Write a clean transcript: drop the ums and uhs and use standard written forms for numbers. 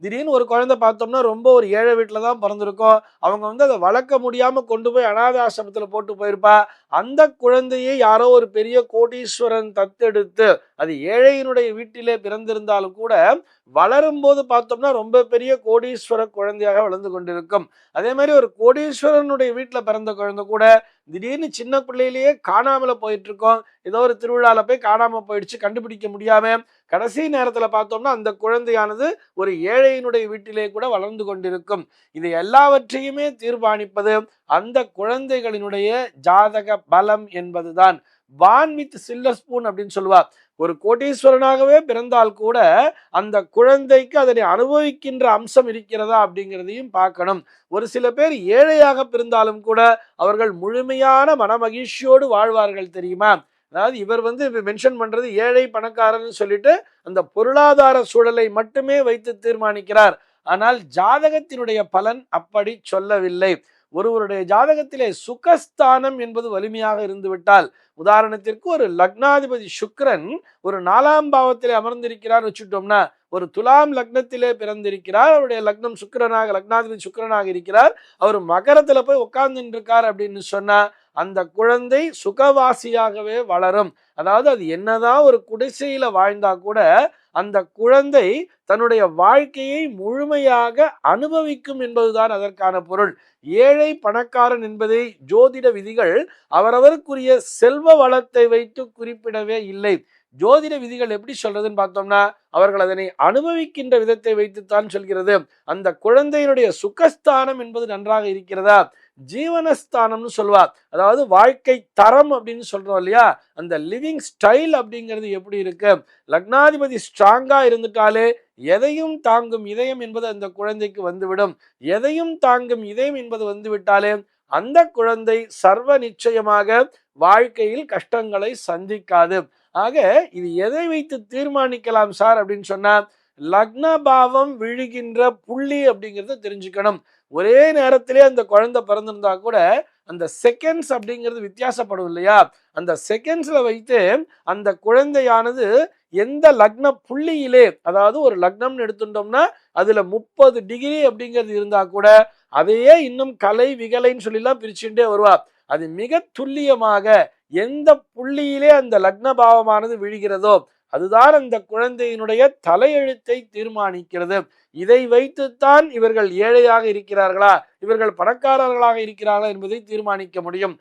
திடீர்னு ஒரு குழந்தை பார்த்தோம்னா ரொம்ப ஒரு ஏழை வீட்டில தான் பிறந்திருக்கும். அவங்க அதை வளர்க்க முடியாம கொண்டு போய் அனாதை ஆசிரமத்துல போட்டு போயிருப்பா. அந்த குழந்தையை யாரோ ஒரு பெரிய கோடீஸ்வரன் தத்தெடுத்து, அது ஏழையினுடைய வீட்டிலே பிறந்திருந்தாலும் கூட வளரும் போது பார்த்தோம்னா ரொம்ப பெரிய கோடீஸ்வர குழந்தையாக வளர்ந்து கொண்டிருக்கும். அதே மாதிரி ஒரு கோடீஸ்வரனுடைய வீட்டுல பிறந்த குழந்தை கூட திடீர்னு சின்ன பிள்ளையிலேயே காணாமல போயிட்டு இருக்கோம். ஏதோ ஒரு திருவிழால போய் காணாம போயிடுச்சு, கண்டுபிடிக்க முடியாம கடைசி நேரத்துல பார்த்தோம்னா அந்த குழந்தையானது ஒரு ஏழையினுடைய வீட்டிலே கூட வளர்ந்து கொண்டிருக்கும். இது எல்லாவற்றையுமே தீர்மானிப்பது அந்த குழந்தைகளினுடைய ஜாதக பலம் என்பதுதான். வான் வித் சில்வர் ஸ்பூன் அப்படின்னு சொல்லுவா. ஒரு கோடீஸ்வரனாகவே பிறந்தால் கூட அந்த குழந்தைக்கு அதனை அனுபவிக்கின்ற அம்சம் இருக்கிறதா அப்படிங்கிறதையும் பார்க்கணும். ஒரு சில பேர் ஏழையாக பிறந்தாலும் கூட அவர்கள் முழுமையான மனமகிழ்ச்சியோடு வாழ்வார்கள் தெரியுமா? அதாவது இவர் மென்ஷன் பண்றது ஏழை பணக்காரன்னு சொல்லிட்டு அந்த பொருளாதார சூழலை மட்டுமே வைத்து தீர்மானிக்கிறார். ஆனால் ஜாதகத்தினுடைய பலன் அப்படி சொல்லவில்லை. ஒருவருடைய ஜாதகத்திலே சுகஸ்தானம் என்பது வலிமையாக இருந்துவிட்டால், உதாரணத்திற்கு ஒரு லக்னாதிபதி சுக்கிரன் ஒரு 4ஆம் பாவத்திலே அமர்ந்திருக்கிறார் வச்சுட்டோம்னா, ஒரு துலாம் லக்னத்திலே பிறந்திருக்கிறார், அவருடைய லக்னம் சுக்கிரனாக, லக்னாதிபதி சுக்கிரனாக இருக்கிறார், அவர் மகரத்துல போய் உட்கார்ந்து இருக்கார் அப்படின்னு சொன்னா அந்த குழந்தை சுகவாசியாகவே வளரும். அதாவது அது என்னதான் ஒரு குடிசையில வாழ்ந்தா கூட அந்த குழந்தை தன்னுடைய வாழ்க்கையை முழுமையாக அனுபவிக்கும் என்பதுதான் அதற்கான பொருள். ஏழை பணக்காரன் என்பதை ஜோதிட விதிகள் அவரவருக்குரிய செல்வ வளத்தை வைத்து குறிப்பிடவே இல்லை. ஜோதிட விதிகள் எப்படி சொல்றதுன்னு பார்த்தோம்னா, அவர்கள் அதனை அனுபவிக்கின்ற விதத்தை வைத்துத்தான் சொல்கிறது. அந்த குழந்தையினுடைய சுகஸ்தானம் என்பது நன்றாக இருக்கிறதா, ஜீவனஸ்தானம்னு சொல்லுவா. அதாவது வாழ்க்கை தரம் அப்படின்னு சொல்றோம் இல்லையா, அந்த லிவிங் ஸ்டைல் அப்படிங்கிறது எப்படி இருக்கு. லக்னாதிபதி ஸ்ட்ராங்கா இருந்துட்டாலே எதையும் தாங்கும் இதயம் என்பது அந்த குழந்தைக்கு வந்துவிடும். எதையும் தாங்கும் இதயம் என்பது வந்துவிட்டாலே அந்த குழந்தை சர்வ நிச்சயமாக வாழ்க்கையில் கஷ்டங்களை சந்திக்காது. ஆக இது எதை வைத்து தீர்மானிக்கலாம் சார் அப்படின்னு சொன்னா, லக்ன பாவம் விழுகின்ற புள்ளி அப்படிங்கிறத தெரிஞ்சுக்கணும். ஒரே நேரத்திலே அந்த குழந்தை பிறந்திருந்தா கூட அந்த செகண்ட்ஸ் அப்படிங்கிறது வித்தியாசப்படும் இல்லையா, அந்த செகண்ட்ஸ்ல வைத்து அந்த குழந்தையானது எந்த லக்ன புள்ளியிலே, அதாவது ஒரு லக்னம்னு எடுத்துட்டோம்னா அதுல 30 டிகிரி அப்படிங்கிறது இருந்தா கூட அதையே இன்னும் கலை விகலைன்னு சொல்லிலாம் பிரிச்சுட்டே வருவா. அது மிக துல்லியமாக எந்த புள்ளியிலே அந்த லக்ன பாவமானது விழுகிறதோ அதுதான் அந்த குழந்தையினுடைய தலையெழுத்தை தீர்மானிக்கிறது. இதை வைத்துத்தான் இவர்கள் ஏழையாக இருக்கிறார்களா, இவர்கள் பணக்காரர்களாக இருக்கிறார்களா என்பதை தீர்மானிக்க முடியும்.